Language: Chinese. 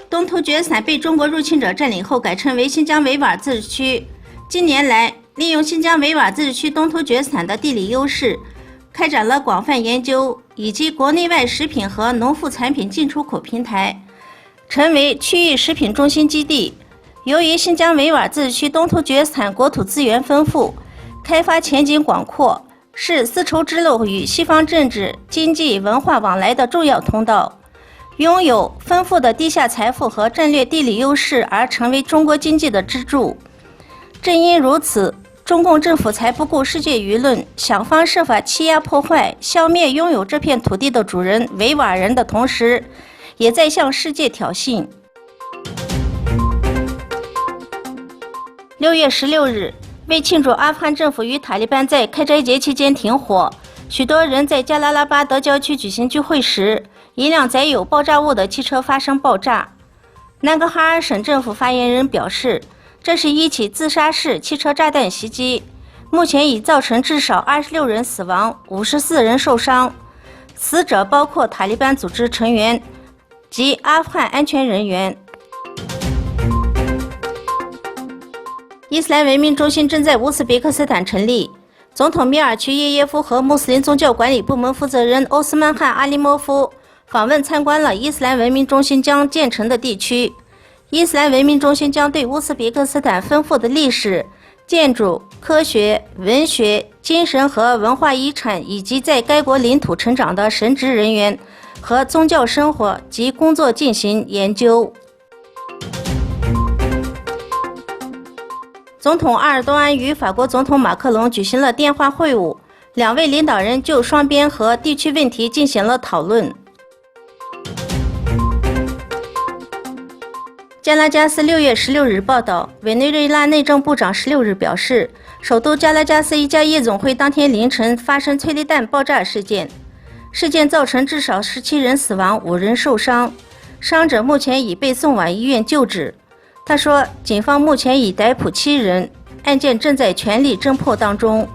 东突厥散被中国入侵者占领后改称为新疆维吾尔自治区。近年来，利用新疆维吾尔自治区东突厥散的地理优势，开展了广泛研究，以及国内外食品和农副产品进出口平台，成为区域食品中心基地。由于新疆维吾尔自治区东突厥散国土资源丰富，开发前景广阔，是丝绸之路与西方政治、经济、文化往来的重要通道，拥有丰富的地下财富和战略地理优势，而成为中国经济的支柱。正因如此，中共政府才不顾世界舆论，想方设法欺压破坏、消灭拥有这片土地的主人维吾尔人的同时，也在向世界挑衅。6月16日，为庆祝阿富汗政府与塔利班在开斋节期间停火，许多人在加拉拉巴德郊区举行聚会时，一辆载有爆炸物的汽车发生爆炸。南格哈尔省政府发言人表示，这是一起自杀式汽车炸弹袭击，目前已造成至少26人死亡，54人受伤，死者包括塔利班组织成员及阿富汗安全人员。伊斯兰文明中心正在乌兹别克斯坦成立，总统米尔曲耶耶夫和穆斯林宗教管理部门负责人欧斯曼汗阿利莫夫访问参观了伊斯兰文明中心将建成的地区。伊斯兰文明中心将对乌兹别克斯坦丰富的历史、建筑、科学、文学、精神和文化遗产，以及在该国领土成长的神职人员和宗教生活及工作进行研究。总统阿尔多安与法国总统马克龙举行了电话会晤，两位领导人就双边和地区问题进行了讨论。加拉加斯6月16日报道，委内瑞拉内政部长16日表示，首都加拉加斯一家夜总会当天凌晨发生催泪弹爆炸事件，事件造成至少17人死亡，5人受伤，伤者目前已被送往医院救治。他说，警方目前已逮捕7人，案件正在全力侦破当中。